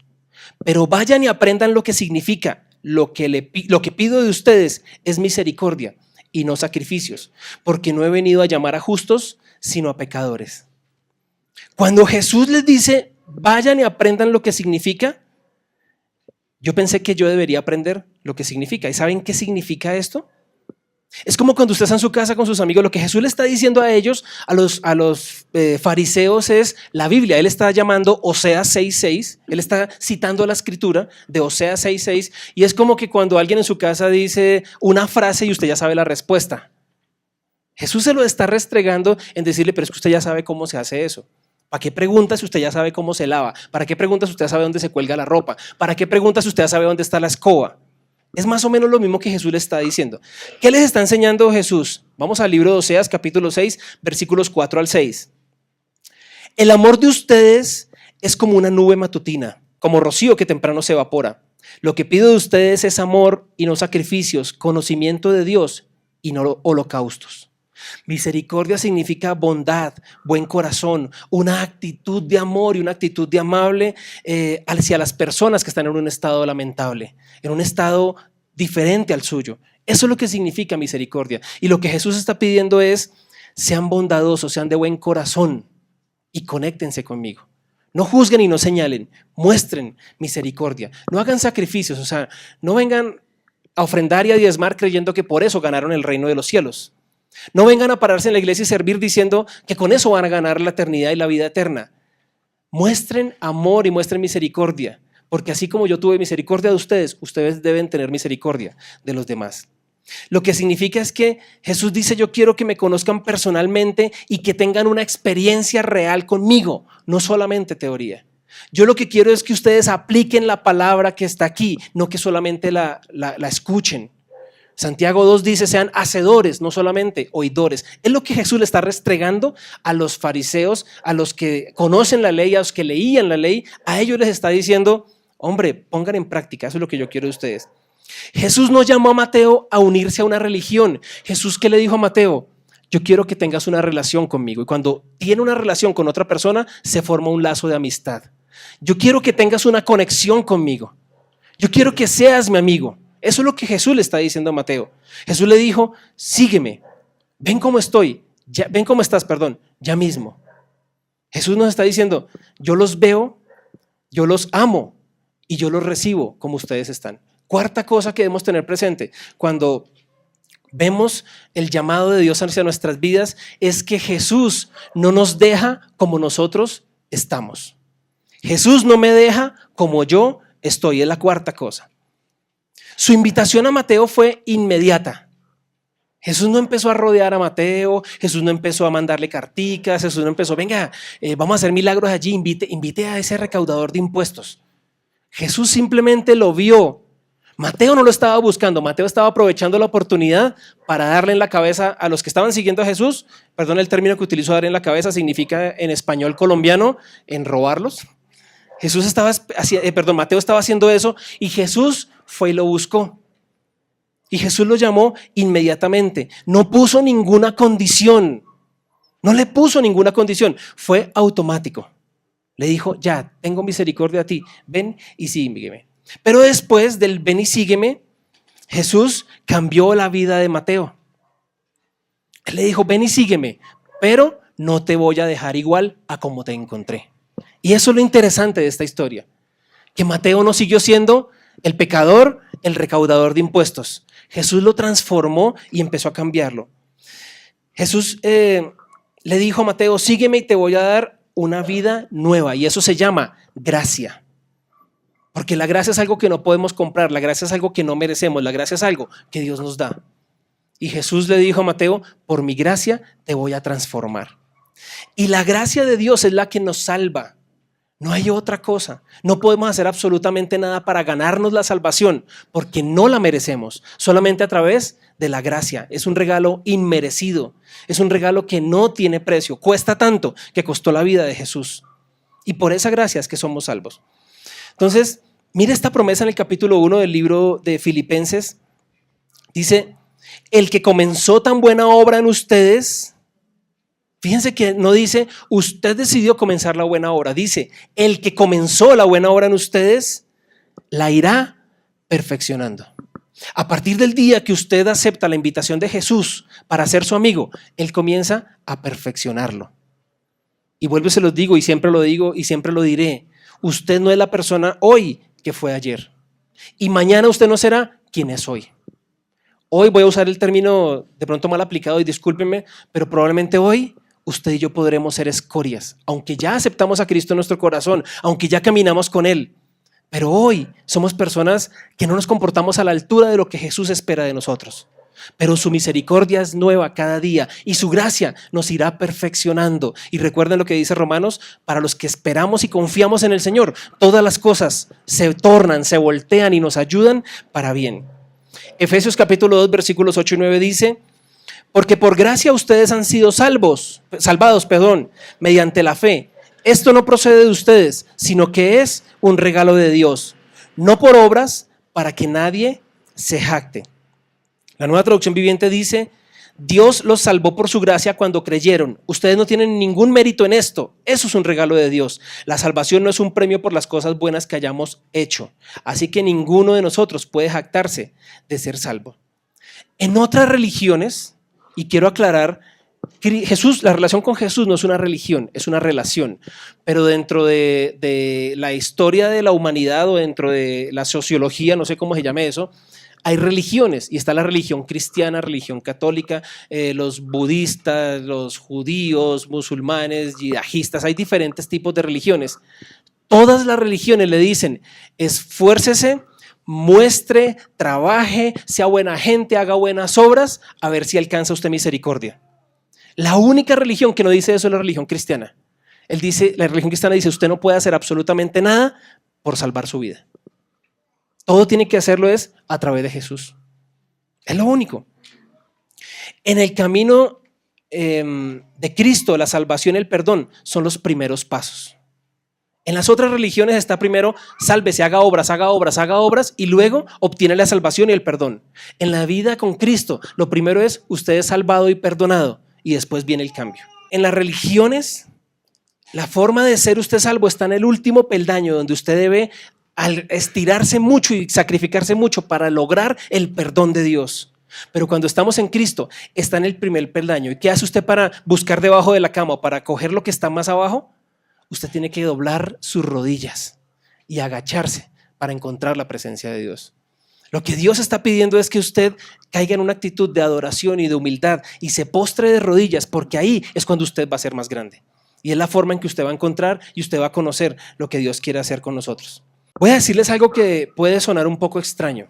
Pero vayan y aprendan lo que significa. Lo que pido de ustedes es misericordia y no sacrificios, porque no he venido a llamar a justos, sino a pecadores. Cuando Jesús les dice: vayan y aprendan lo que significa, yo pensé que yo debería aprender lo que significa. ¿Y saben qué significa esto? Es como cuando usted está en su casa con sus amigos. Lo que Jesús le está diciendo a ellos, a los fariseos, es la Biblia. Él está llamando Oseas 6:6. Él está citando la escritura de Oseas 6:6. Y es como que cuando alguien en su casa dice una frase y usted ya sabe la respuesta. Jesús se lo está restregando en decirle: pero es que usted ya sabe cómo se hace eso. ¿Para qué pregunta si usted ya sabe cómo se lava? ¿Para qué pregunta si usted ya sabe dónde se cuelga la ropa? ¿Para qué pregunta si usted ya sabe dónde está la escoba? Es más o menos lo mismo que Jesús le está diciendo. ¿Qué les está enseñando Jesús? Vamos al libro de Oseas, capítulo 6, versículos 4 al 6. El amor de ustedes es como una nube matutina, como rocío que temprano se evapora. Lo que pido de ustedes es amor y no sacrificios, conocimiento de Dios y no holocaustos. Misericordia significa bondad, buen corazón, una actitud de amor y una actitud de amable hacia las personas que están en un estado lamentable, en un estado diferente al suyo. Eso es lo que significa misericordia. Y lo que Jesús está pidiendo es: sean bondadosos, sean de buen corazón y conéctense conmigo. No juzguen y no señalen, muestren misericordia. No hagan sacrificios, o sea, no vengan a ofrendar y a diezmar creyendo que por eso ganaron el reino de los cielos. No vengan a pararse en la iglesia y servir diciendo que con eso van a ganar la eternidad y la vida eterna. Muestren amor y muestren misericordia, porque así como yo tuve misericordia de ustedes, ustedes deben tener misericordia de los demás. Lo que significa es que Jesús dice: yo quiero que me conozcan personalmente y que tengan una experiencia real conmigo, no solamente teoría. Yo lo que quiero es que ustedes apliquen la palabra que está aquí, no que solamente la escuchen. Santiago 2 dice: sean hacedores, no solamente oidores. Es lo que Jesús le está restregando a los fariseos, a los que conocen la ley, a los que leían la ley. A ellos les está diciendo: hombre, pongan en práctica, eso es lo que yo quiero de ustedes. Jesús no llamó a Mateo a unirse a una religión. Jesús, ¿qué le dijo a Mateo? Yo quiero que tengas una relación conmigo. Y cuando tiene una relación con otra persona, se forma un lazo de amistad. Yo quiero que tengas una conexión conmigo. Yo quiero que seas mi amigo. Eso es lo que Jesús le está diciendo a Mateo. Jesús le dijo: sígueme, ven cómo estoy, ven cómo estás, perdón, ya mismo. Jesús nos está diciendo: yo los veo, yo los amo y yo los recibo como ustedes están. Cuarta cosa que debemos tener presente cuando vemos el llamado de Dios hacia nuestras vidas es que Jesús no nos deja como nosotros estamos. Jesús no me deja como yo estoy, es la cuarta cosa. Su invitación a Mateo fue inmediata. Jesús no empezó a rodear a Mateo, Jesús no empezó a mandarle carticas, Jesús no empezó: venga, vamos a hacer milagros allí, invite a ese recaudador de impuestos. Jesús simplemente lo vio. Mateo no lo estaba buscando, Mateo estaba aprovechando la oportunidad para darle en la cabeza a los que estaban siguiendo a Jesús. Perdón, el término que utilizo, dar en la cabeza, significa en español colombiano, en robarlos. Mateo estaba haciendo eso y Jesús fue y lo buscó. Y Jesús lo llamó inmediatamente. No puso ninguna condición. No le puso ninguna condición. Fue automático. Le dijo: ya, tengo misericordia de ti. Ven y sígueme. Pero después del ven y sígueme, Jesús cambió la vida de Mateo. Él le dijo: ven y sígueme, pero no te voy a dejar igual a como te encontré. Y eso es lo interesante de esta historia, que Mateo no siguió siendo el pecador, el recaudador de impuestos. Jesús lo transformó y empezó a cambiarlo. Jesús le dijo a Mateo: sígueme y te voy a dar una vida nueva, y eso se llama gracia. Porque la gracia es algo que no podemos comprar, la gracia es algo que no merecemos, la gracia es algo que Dios nos da. Y Jesús le dijo a Mateo: por mi gracia te voy a transformar. Y la gracia de Dios es la que nos salva. No hay otra cosa. No podemos hacer absolutamente nada para ganarnos la salvación, porque no la merecemos, solamente a través de la gracia. Es un regalo inmerecido, es un regalo que no tiene precio, cuesta tanto que costó la vida de Jesús. Y por esa gracia es que somos salvos. Entonces, mire esta promesa en el capítulo 1 del libro de Filipenses. Dice: el que comenzó tan buena obra en ustedes. Fíjense que no dice: usted decidió comenzar la buena obra. Dice: el que comenzó la buena obra en ustedes la irá perfeccionando. A partir del día que usted acepta la invitación de Jesús para ser su amigo, Él comienza a perfeccionarlo. Y vuelvo y se los digo, y siempre lo digo y siempre lo diré: usted no es la persona hoy que fue ayer. Y mañana usted no será quien es hoy. Hoy voy a usar el término de pronto mal aplicado y discúlpenme, pero probablemente hoy usted y yo podremos ser escorias, aunque ya aceptamos a Cristo en nuestro corazón, aunque ya caminamos con Él. Pero hoy somos personas que no nos comportamos a la altura de lo que Jesús espera de nosotros. Pero su misericordia es nueva cada día y su gracia nos irá perfeccionando. Y recuerden lo que dice Romanos: para los que esperamos y confiamos en el Señor, todas las cosas se tornan, se voltean y nos ayudan para bien. Efesios capítulo 2 versículos 8 y 9 dice: porque por gracia ustedes han sido salvados, mediante la fe. Esto no procede de ustedes, sino que es un regalo de Dios, no por obras, para que nadie se jacte. La Nueva Traducción Viviente dice: Dios los salvó por su gracia cuando creyeron. Ustedes no tienen ningún mérito en esto. Eso es un regalo de Dios. La salvación no es un premio por las cosas buenas que hayamos hecho. Así que ninguno de nosotros puede jactarse de ser salvo. En otras religiones, y quiero aclarar, Jesús, la relación con Jesús no es una religión, es una relación. Pero dentro de la historia de la humanidad o dentro de la sociología, no sé cómo se llame eso, hay religiones, y está la religión cristiana, religión católica, los budistas, los judíos, musulmanes, yihadistas, hay diferentes tipos de religiones. Todas las religiones le dicen: esfuércese, muestre, trabaje, sea buena gente, haga buenas obras, a ver si alcanza usted misericordia. La única religión que no dice eso es la religión cristiana. La religión cristiana dice: usted no puede hacer absolutamente nada por salvar su vida. Todo tiene que hacerlo es a través de Jesús. Es lo único. En el camino de Cristo, la salvación y el perdón son los primeros pasos. En las otras religiones está primero: sálvese, haga obras, haga obras, haga obras, y luego obtiene la salvación y el perdón. En la vida con Cristo, lo primero es: usted es salvado y perdonado, y después viene el cambio. En las religiones, la forma de ser usted salvo está en el último peldaño, donde usted debe al estirarse mucho y sacrificarse mucho para lograr el perdón de Dios. Pero cuando estamos en Cristo, está en el primer peldaño. ¿Y qué hace usted para buscar debajo de la cama o para coger lo que está más abajo? Usted tiene que doblar sus rodillas y agacharse para encontrar la presencia de Dios. Lo que Dios está pidiendo es que usted caiga en una actitud de adoración y de humildad y se postre de rodillas, porque ahí es cuando usted va a ser más grande. Y es la forma en que usted va a encontrar y usted va a conocer lo que Dios quiere hacer con nosotros. Voy a decirles algo que puede sonar un poco extraño,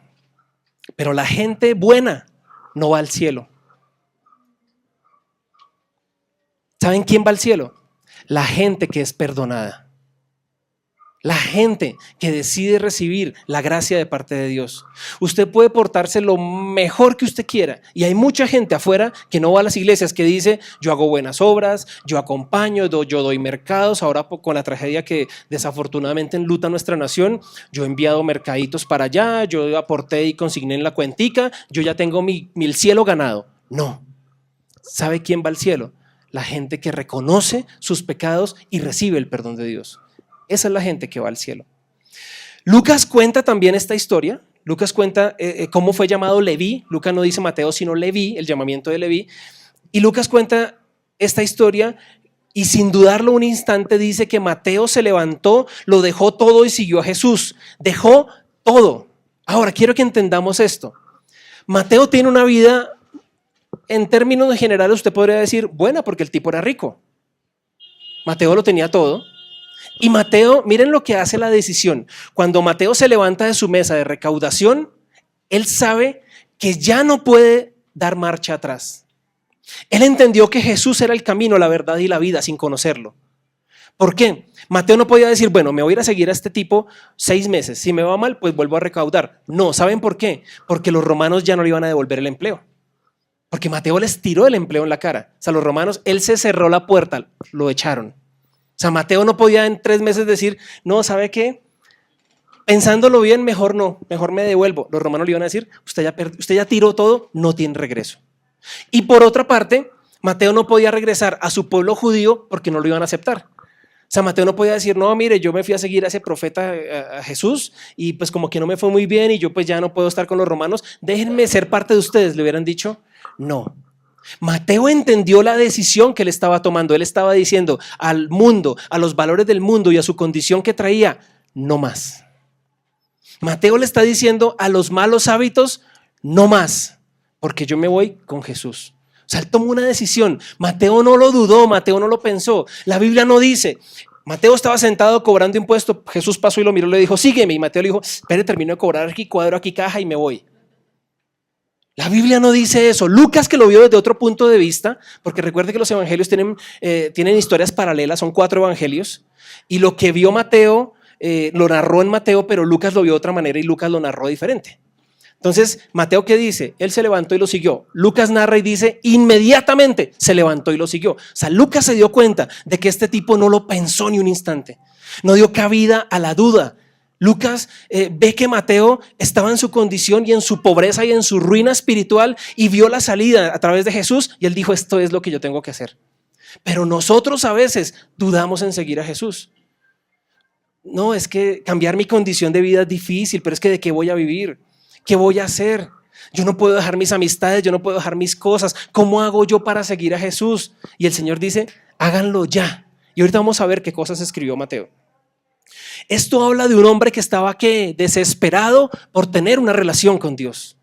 pero la gente buena no va al cielo. ¿Saben quién va al cielo? La gente que es perdonada. La gente que decide recibir la gracia de parte de Dios. Usted puede portarse lo mejor que usted quiera, y hay mucha gente afuera que no va a las iglesias, que dice: yo hago buenas obras, yo acompaño, yo doy mercados. Ahora con la tragedia que desafortunadamente enluta nuestra nación, yo he enviado mercaditos para allá, yo aporté y consigné en la cuentica, yo ya tengo mi cielo ganado. No. ¿Sabe quién va al cielo? La gente que reconoce sus pecados y recibe el perdón de Dios. Esa es la gente que va al cielo. Lucas cuenta también esta historia. Lucas cuenta cómo fue llamado Leví. Lucas no dice Mateo, sino Leví, el llamamiento de Leví. Y Lucas cuenta esta historia y sin dudarlo un instante dice que Mateo se levantó, lo dejó todo y siguió a Jesús. Dejó todo. Ahora, quiero que entendamos esto. Mateo tiene una vida, en términos generales usted podría decir, buena, porque el tipo era rico. Mateo lo tenía todo. Y Mateo, miren lo que hace la decisión. Cuando Mateo se levanta de su mesa de recaudación, él sabe que ya no puede dar marcha atrás. Él entendió que Jesús era el camino, la verdad y la vida sin conocerlo. ¿Por qué? Mateo no podía decir: bueno, me voy a ir a seguir a este tipo 6 meses. Si me va mal, pues vuelvo a recaudar. No, ¿saben por qué? Porque los romanos ya no le iban a devolver el empleo. Porque Mateo les tiró el empleo en la cara. O sea, los romanos, él se cerró la puerta, lo echaron. O sea, Mateo no podía en 3 meses decir: no, ¿sabe qué? Pensándolo bien, mejor no, mejor me devuelvo. Los romanos le iban a decir: usted ya tiró todo, no tiene regreso. Y por otra parte, Mateo no podía regresar a su pueblo judío porque no lo iban a aceptar. O sea, Mateo no podía decir: no, mire, yo me fui a seguir a ese profeta, a Jesús, y pues como que no me fue muy bien y yo pues ya no puedo estar con los romanos, déjenme ser parte de ustedes. Le hubieran dicho: no. Mateo entendió la decisión que él estaba tomando. Él estaba diciendo al mundo, a los valores del mundo y a su condición que traía: no más. Mateo le está diciendo a los malos hábitos: no más, porque yo me voy con Jesús. O sea, él tomó una decisión. Mateo no lo dudó, Mateo no lo pensó. La Biblia no dice: Mateo estaba sentado cobrando impuestos, Jesús pasó y lo miró y le dijo: sígueme. Y Mateo le dijo: espere, termino de cobrar aquí, cuadro aquí caja y me voy. La Biblia no dice eso. Lucas, que lo vio desde otro punto de vista, porque recuerde que los evangelios tienen historias paralelas, son 4 evangelios, y lo que vio Mateo lo narró en Mateo, pero Lucas lo vio de otra manera y Lucas lo narró diferente. Entonces, Mateo, ¿qué dice? Él se levantó y lo siguió. Lucas narra y dice, inmediatamente se levantó y lo siguió. O sea, Lucas se dio cuenta de que este tipo no lo pensó ni un instante. No dio cabida a la duda. Lucas ve que Mateo estaba en su condición y en su pobreza y en su ruina espiritual y vio la salida a través de Jesús y él dijo, esto es lo que yo tengo que hacer. Pero nosotros a veces dudamos en seguir a Jesús. No, es que cambiar mi condición de vida es difícil, pero es que ¿de qué voy a vivir? ¿Qué voy a hacer? Yo no puedo dejar mis amistades, yo no puedo dejar mis cosas. ¿Cómo hago yo para seguir a Jesús? Y el Señor dice, háganlo ya. Y ahorita vamos a ver qué cosas escribió Mateo. Esto habla de un hombre que estaba desesperado por tener una relación con Dios.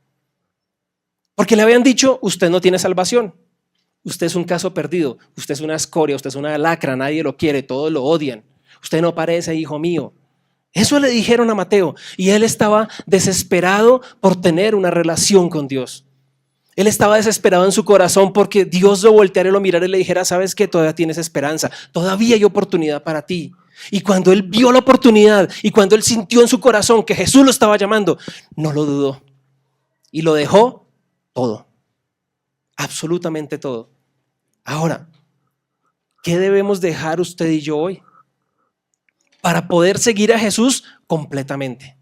Porque le habían dicho, usted no tiene salvación. Usted es un caso perdido. Usted es una escoria, usted es una lacra, nadie lo quiere, todos lo odian. Usted no parece hijo mío. Eso le dijeron a Mateo y él estaba desesperado por tener una relación con Dios. Él estaba desesperado en su corazón porque Dios lo volteara y lo mirara y le dijera, ¿sabes qué? Todavía tienes esperanza, todavía hay oportunidad para ti. Y cuando él vio la oportunidad y cuando él sintió en su corazón que Jesús lo estaba llamando, no lo dudó y lo dejó todo, absolutamente todo. Ahora, ¿qué debemos dejar usted y yo hoy para poder seguir a Jesús completamente?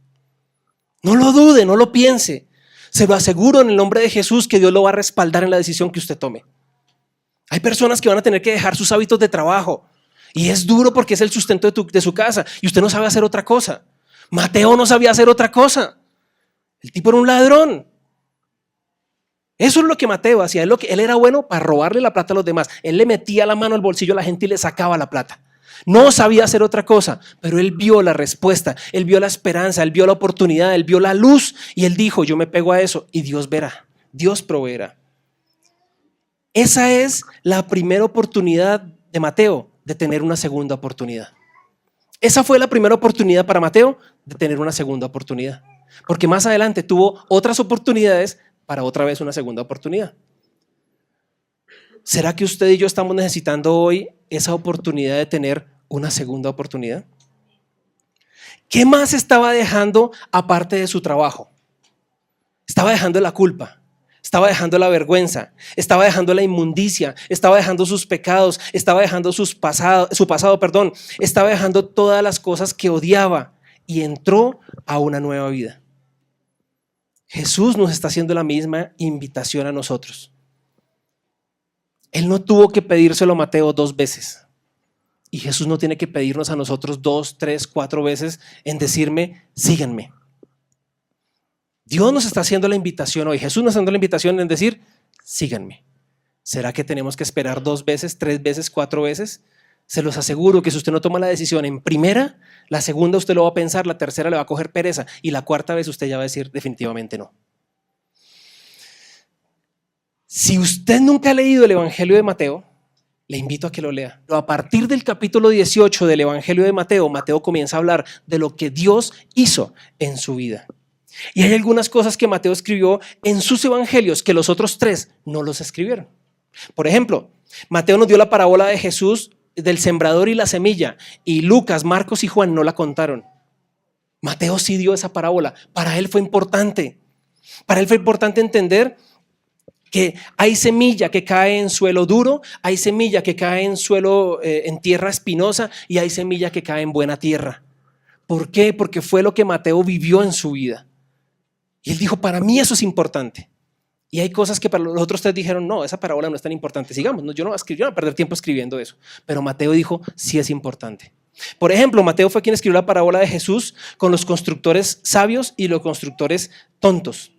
No lo dude, no lo piense. Se lo aseguro en el nombre de Jesús que Dios lo va a respaldar en la decisión que usted tome. Hay personas que van a tener que dejar sus hábitos de trabajo y es duro porque es el sustento de su casa y usted no sabe hacer otra cosa. Mateo no sabía hacer otra cosa. El tipo era un ladrón. Eso es lo que Mateo hacía. Él era bueno para robarle la plata a los demás. Él le metía la mano al bolsillo a la gente y le sacaba la plata. No sabía hacer otra cosa, pero él vio la respuesta, él vio la esperanza, él vio la oportunidad, él vio la luz y él dijo, yo me pego a eso y Dios verá, Dios proveerá. Esa es la primera oportunidad de Mateo de tener una segunda oportunidad. Esa fue la primera oportunidad para Mateo de tener una segunda oportunidad, porque más adelante tuvo otras oportunidades para otra vez una segunda oportunidad. ¿Será que usted y yo estamos necesitando hoy esa oportunidad de tener una segunda oportunidad? ¿Qué más estaba dejando aparte de su trabajo? Estaba dejando la culpa, estaba dejando la vergüenza, estaba dejando la inmundicia, estaba dejando sus pecados, estaba dejando su pasado, estaba dejando todas las cosas que odiaba y entró a una nueva vida. Jesús nos está haciendo la misma invitación a nosotros. Él no tuvo que pedírselo a Mateo 2 veces. Y Jesús no tiene que pedirnos a nosotros 2, 3, 4 veces en decirme, síganme. Dios nos está haciendo la invitación hoy. Jesús nos está dando la invitación en decir, síganme. ¿Será que tenemos que esperar 2 veces, 3 veces, 4 veces? Se los aseguro que si usted no toma la decisión en primera, la segunda usted lo va a pensar, la tercera le va a coger pereza y la cuarta vez usted ya va a decir definitivamente no. Si usted nunca ha leído el Evangelio de Mateo, le invito a que lo lea. Pero a partir del capítulo 18 del Evangelio de Mateo, Mateo comienza a hablar de lo que Dios hizo en su vida. Y hay algunas cosas que Mateo escribió en sus evangelios que los otros 3 no los escribieron. Por ejemplo, Mateo nos dio la parábola de Jesús del sembrador y la semilla, y Lucas, Marcos y Juan no la contaron. Mateo sí dio esa parábola. Para él fue importante. Para él fue importante entender que hay semilla que cae en suelo duro, hay semilla que cae en suelo, en tierra espinosa, y hay semilla que cae en buena tierra. ¿Por qué? Porque fue lo que Mateo vivió en su vida. Y él dijo, para mí eso es importante. Y hay cosas que para los otros 3 dijeron, no, esa parábola no es tan importante, sigamos, yo no voy a perder tiempo escribiendo eso. Pero Mateo dijo, sí es importante. Por ejemplo, Mateo fue quien escribió la parábola de Jesús con los constructores sabios y los constructores tontos.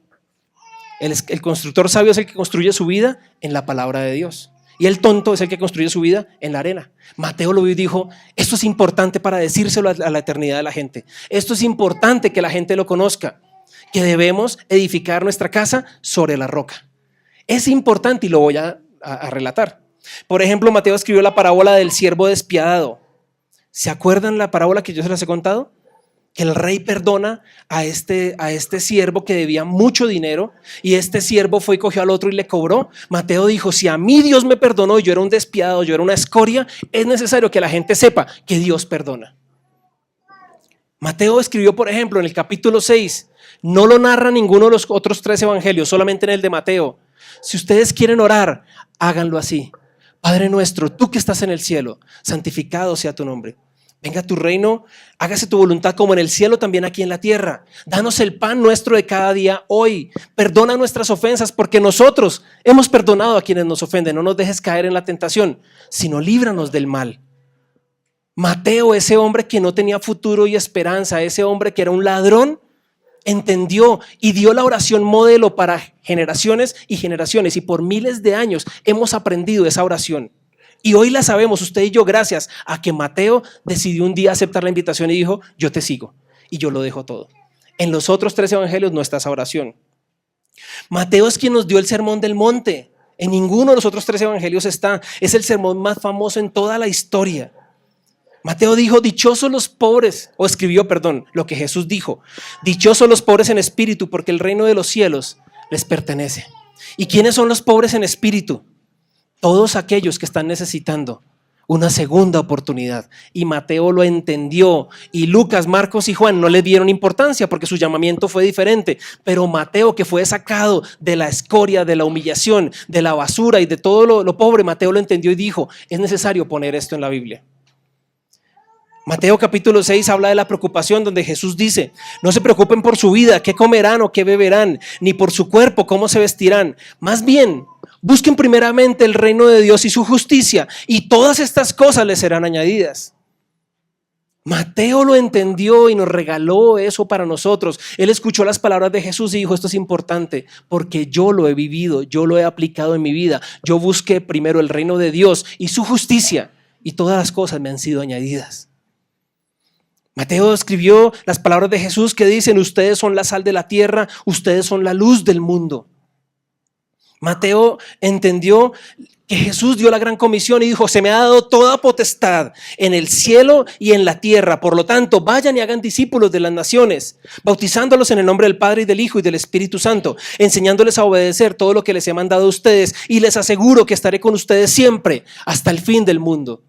El constructor sabio es el que construye su vida en la palabra de Dios. Y el tonto es el que construye su vida en la arena. Mateo lo vio y dijo, esto es importante para decírselo a la eternidad de la gente. Esto es importante que la gente lo conozca, que debemos edificar nuestra casa sobre la roca. Es importante y lo voy a relatar. Por ejemplo, Mateo escribió la parábola del siervo despiadado. ¿Se acuerdan la parábola que yo se las he contado? Que el rey perdona a este siervo que debía mucho dinero y este siervo fue y cogió al otro y le cobró. Mateo dijo, si a mí Dios me perdonó y yo era un despiadado, yo era una escoria, es necesario que la gente sepa que Dios perdona. Mateo escribió, por ejemplo, en el capítulo 6, no lo narra ninguno de los otros 3 evangelios, solamente en el de Mateo. Si ustedes quieren orar, háganlo así. Padre nuestro, tú que estás en el cielo, santificado sea tu nombre. Venga tu reino, hágase tu voluntad como en el cielo, también aquí en la tierra. Danos el pan nuestro de cada día hoy. Perdona nuestras ofensas porque nosotros hemos perdonado a quienes nos ofenden. No nos dejes caer en la tentación, sino líbranos del mal. Mateo, ese hombre que no tenía futuro y esperanza, ese hombre que era un ladrón, entendió y dio la oración modelo para generaciones y generaciones, y por miles de años hemos aprendido esa oración y hoy la sabemos usted y yo gracias a que Mateo decidió un día aceptar la invitación y dijo: yo te sigo y yo lo dejo todo. En los otros 3 evangelios no está esa oración. Mateo es quien nos dio el sermón del monte. En ninguno de los otros 3 evangelios está. Es el sermón más famoso en toda la historia. Mateo dijo: dichosos los pobres, o escribió, perdón, lo que Jesús dijo: dichosos los pobres en espíritu, porque el reino de los cielos les pertenece. ¿Y quiénes son los pobres en espíritu? Todos aquellos que están necesitando una segunda oportunidad. Y Mateo lo entendió, y Lucas, Marcos y Juan no le dieron importancia porque su llamamiento fue diferente. Pero Mateo, que fue sacado de la escoria, de la humillación, de la basura y de todo lo pobre, Mateo lo entendió y dijo: es necesario poner esto en la Biblia. Mateo capítulo 6 habla de la preocupación, donde Jesús dice: no se preocupen por su vida, qué comerán o qué beberán, ni por su cuerpo, cómo se vestirán. Más bien, busquen primeramente el reino de Dios y su justicia, y todas estas cosas les serán añadidas. Mateo lo entendió y nos regaló eso para nosotros. Él escuchó las palabras de Jesús y dijo: esto es importante porque yo lo he vivido, yo lo he aplicado en mi vida. Yo busqué primero el reino de Dios y su justicia, y todas las cosas me han sido añadidas. Mateo escribió las palabras de Jesús que dicen: ustedes son la sal de la tierra, ustedes son la luz del mundo. Mateo entendió que Jesús dio la gran comisión y dijo: se me ha dado toda potestad en el cielo y en la tierra. Por lo tanto, vayan y hagan discípulos de las naciones, bautizándolos en el nombre del Padre y del Hijo y del Espíritu Santo, enseñándoles a obedecer todo lo que les he mandado a ustedes, y les aseguro que estaré con ustedes siempre hasta el fin del mundo.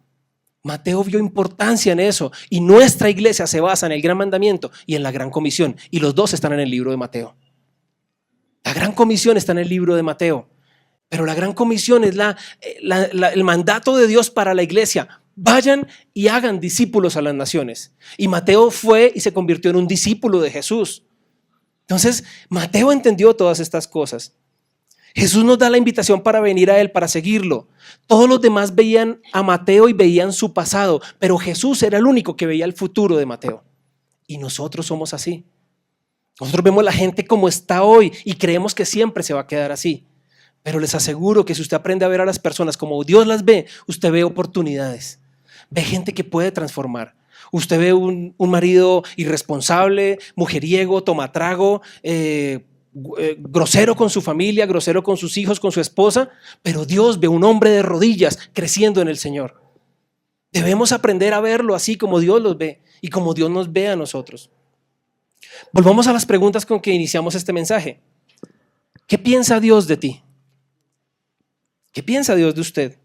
Mateo vio importancia en eso, y nuestra iglesia se basa en el gran mandamiento y en la gran comisión, y los dos están en el libro de Mateo. La gran comisión está en el libro de Mateo, pero la gran comisión es el mandato de Dios para la iglesia: vayan y hagan discípulos a las naciones. Y Mateo fue y se convirtió en un discípulo de Jesús. Entonces Mateo entendió todas estas cosas. Jesús nos da la invitación para venir a Él, para seguirlo. Todos los demás veían a Mateo y veían su pasado, pero Jesús era el único que veía el futuro de Mateo. Y nosotros somos así. Nosotros vemos la gente como está hoy y creemos que siempre se va a quedar así. Pero les aseguro que si usted aprende a ver a las personas como Dios las ve, usted ve oportunidades. Ve gente que puede transformar. Usted ve un marido irresponsable, mujeriego, tomatrago, grosero con su familia, grosero con sus hijos, con su esposa, pero Dios ve un hombre de rodillas creciendo en el Señor. Debemos aprender a verlo así como Dios los ve y como Dios nos ve a nosotros. Volvamos a las preguntas con que iniciamos este mensaje. ¿Qué piensa Dios de ti? ¿Qué piensa Dios de usted?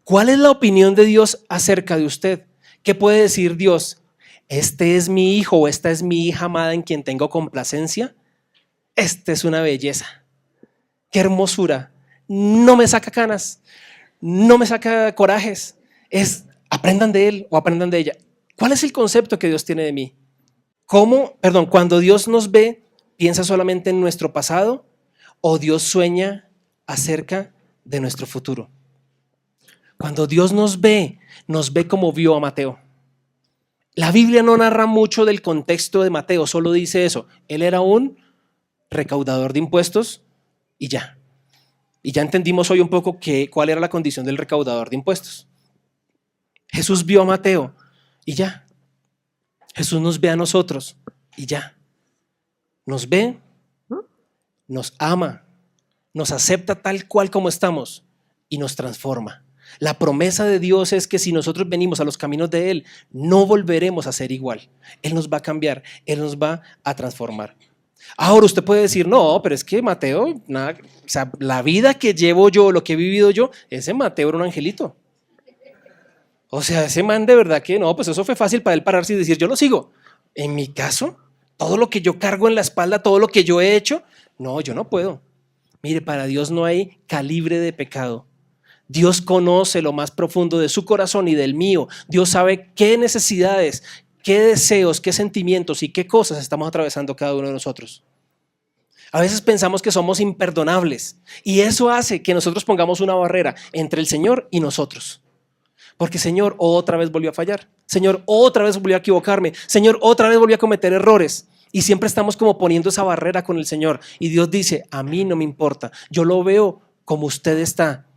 ¿Cuál es la opinión de Dios acerca de usted? ¿Qué puede decir Dios? Este es mi hijo o esta es mi hija amada en quien tengo complacencia. Esta es una belleza. Qué hermosura. No me saca canas, no me saca corajes. Aprendan de él o aprendan de ella. ¿Cuál es el concepto que Dios tiene de mí? Cuando Dios nos ve, ¿piensa solamente en nuestro pasado o Dios sueña acerca de nuestro futuro? Cuando Dios nos ve como vio a Mateo. La Biblia no narra mucho del contexto de Mateo, solo dice eso: él era un recaudador de impuestos y ya. Y ya entendimos hoy un poco cuál era la condición del recaudador de impuestos. Jesús vio a Mateo y ya. Jesús nos ve a nosotros y ya. Nos ve, nos ama, nos acepta tal cual como estamos y nos transforma. La promesa de Dios es que si nosotros venimos a los caminos de Él, no volveremos a ser igual. Él nos va a cambiar, Él nos va a transformar. Ahora usted puede decir: no, pero es que Mateo, nada, o sea, la vida que llevo yo, lo que he vivido yo, ese Mateo era un angelito. O sea, ese man de verdad que no, pues eso fue fácil para él pararse y decir: yo lo sigo. En mi caso, todo lo que yo cargo en la espalda, todo lo que yo he hecho, no, yo no puedo. Mire, para Dios no hay calibre de pecado. Dios conoce lo más profundo de su corazón y del mío. Dios sabe qué necesidades, qué deseos, qué sentimientos y qué cosas estamos atravesando cada uno de nosotros. A veces pensamos que somos imperdonables y eso hace que nosotros pongamos una barrera entre el Señor y nosotros. Porque Señor, otra vez volvió a fallar. Señor, otra vez volvió a equivocarme. Señor, otra vez volvió a cometer errores. Y siempre estamos como poniendo esa barrera con el Señor. Y Dios dice, a mí no me importa. Yo lo veo como usted está.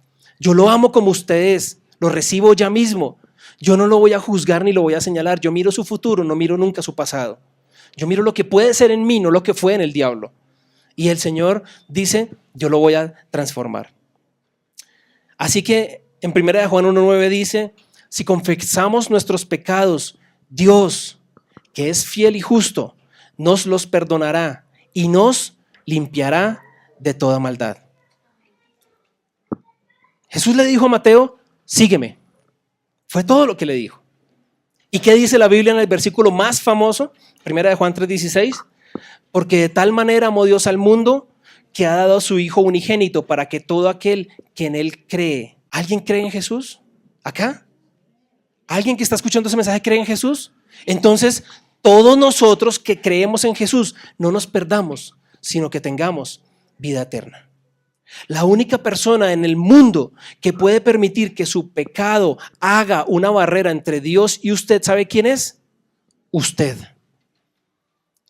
Yo lo amo como usted es. Lo recibo ya mismo. Yo no lo voy a juzgar ni lo voy a señalar. Yo miro su futuro, no miro nunca su pasado. Yo miro lo que puede ser en mí, no lo que fue en el diablo. Y el Señor dice, yo lo voy a transformar. Así que en 1 Juan 1:9 dice, si confesamos nuestros pecados, Dios, que es fiel y justo, nos los perdonará y nos limpiará de toda maldad. Jesús le dijo a Mateo, sígueme. Fue todo lo que le dijo. ¿Y qué dice la Biblia en el versículo más famoso? 1 Juan 3:16. Porque de tal manera amó Dios al mundo que ha dado a su Hijo unigénito para que todo aquel que en Él cree. ¿Alguien cree en Jesús? ¿Acá? ¿Alguien que está escuchando ese mensaje cree en Jesús? Entonces, todos nosotros que creemos en Jesús no nos perdamos, sino que tengamos vida eterna. La única persona en el mundo que puede permitir que su pecado haga una barrera entre Dios y usted, ¿sabe quién es? Usted.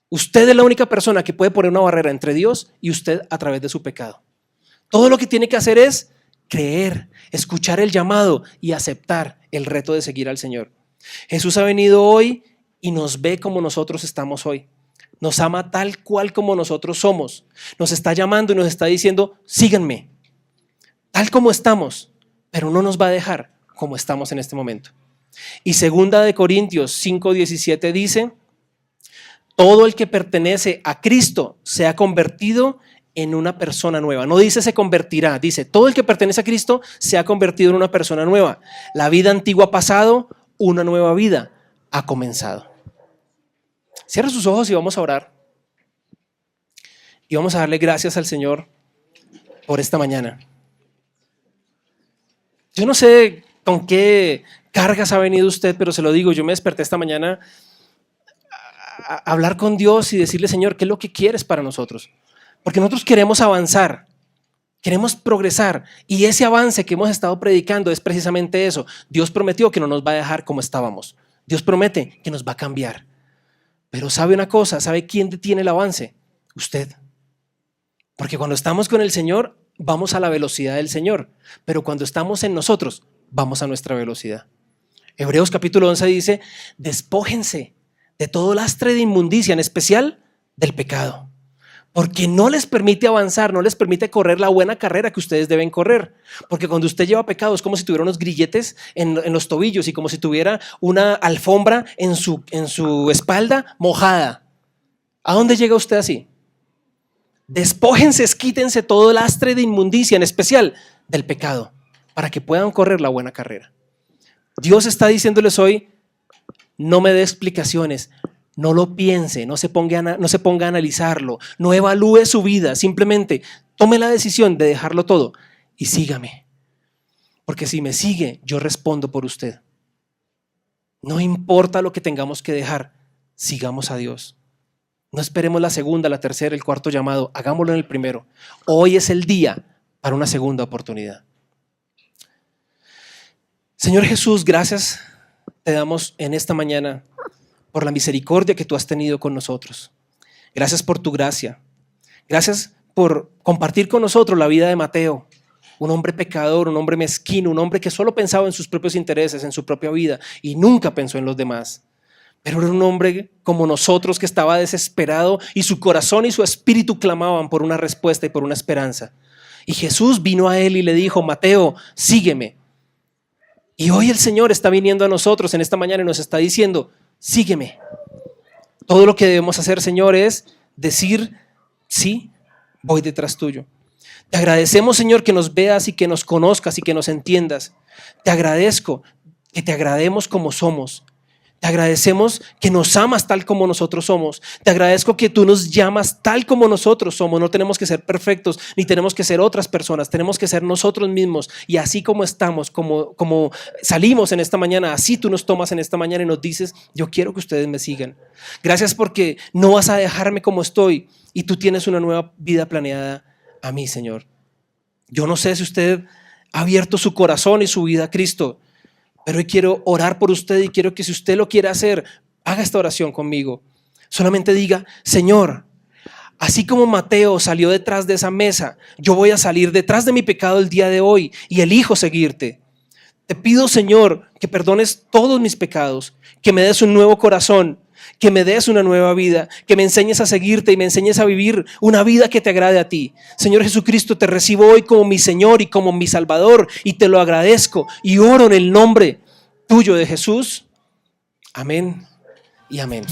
Usted es la única persona que puede poner una barrera entre Dios y usted a través de su pecado. Todo lo que tiene que hacer es creer, escuchar el llamado y aceptar el reto de seguir al Señor. Jesús ha venido hoy y nos ve como nosotros estamos hoy. Nos ama tal cual como nosotros somos. Nos está llamando y nos está diciendo, síganme, tal como estamos, pero no nos va a dejar como estamos en este momento. Y 2 Corintios 5:17 dice, todo el que pertenece a Cristo se ha convertido en una persona nueva. No dice se convertirá, dice todo el que pertenece a Cristo se ha convertido en una persona nueva. La vida antigua ha pasado, una nueva vida ha comenzado. Cierra sus ojos y vamos a orar. Y vamos a darle gracias al Señor por esta mañana. Yo no sé con qué cargas ha venido usted, pero se lo digo, yo me desperté esta mañana a hablar con Dios y decirle, Señor, ¿qué es lo que quieres para nosotros? Porque nosotros queremos avanzar, queremos progresar y ese avance que hemos estado predicando es precisamente eso. Dios prometió que no nos va a dejar como estábamos. Dios promete que nos va a cambiar. Pero ¿sabe una cosa? ¿Sabe quién detiene el avance? Usted. Porque cuando estamos con el Señor, vamos a la velocidad del Señor. Pero cuando estamos en nosotros, vamos a nuestra velocidad. Hebreos capítulo 11 dice, despójense de todo lastre de inmundicia, en especial del pecado. Porque no les permite avanzar, no les permite correr la buena carrera que ustedes deben correr. Porque cuando usted lleva pecado es como si tuviera unos grilletes en los tobillos y como si tuviera una alfombra en su espalda mojada. ¿A dónde llega usted así? Despójense, quítense todo lastre de inmundicia, en especial del pecado, para que puedan correr la buena carrera. Dios está diciéndoles hoy, no me dé explicaciones. No lo piense, no se ponga a analizarlo, no evalúe su vida, simplemente tome la decisión de dejarlo todo y sígame. Porque si me sigue, yo respondo por usted. No importa lo que tengamos que dejar, sigamos a Dios. No esperemos la segunda, la tercera, el cuarto llamado, hagámoslo en el primero. Hoy es el día para una segunda oportunidad. Señor Jesús, gracias te damos en esta mañana por la misericordia que tú has tenido con nosotros. Gracias por tu gracia. Gracias por compartir con nosotros la vida de Mateo, un hombre pecador, un hombre mezquino, un hombre que solo pensaba en sus propios intereses, en su propia vida y nunca pensó en los demás. Pero era un hombre como nosotros que estaba desesperado y su corazón y su espíritu clamaban por una respuesta y por una esperanza. Y Jesús vino a él y le dijo, Mateo, sígueme. Y hoy el Señor está viniendo a nosotros en esta mañana y nos está diciendo, sígueme. Todo lo que debemos hacer, Señor, es decir, sí, voy detrás tuyo. Te agradecemos, Señor, que nos veas y que nos conozcas y que nos entiendas. Te agradezco que te agrademos como somos. Te agradecemos que nos amas tal como nosotros somos. Te agradezco que tú nos llamas tal como nosotros somos. No tenemos que ser perfectos, ni tenemos que ser otras personas. Tenemos que ser nosotros mismos. Y así como estamos, como salimos en esta mañana, así tú nos tomas en esta mañana y nos dices, yo quiero que ustedes me sigan. Gracias porque no vas a dejarme como estoy y tú tienes una nueva vida planeada a mí, Señor. Yo no sé si usted ha abierto su corazón y su vida a Cristo, pero hoy quiero orar por usted y quiero que si usted lo quiere hacer, haga esta oración conmigo. Solamente diga, Señor, así como Mateo salió detrás de esa mesa, yo voy a salir detrás de mi pecado el día de hoy y elijo seguirte. Te pido, Señor, que perdones todos mis pecados, que me des un nuevo corazón, que me des una nueva vida, que me enseñes a seguirte y me enseñes a vivir una vida que te agrade a ti. Señor Jesucristo, te recibo hoy como mi Señor y como mi Salvador y te lo agradezco y oro en el nombre tuyo de Jesús. Amén y amén.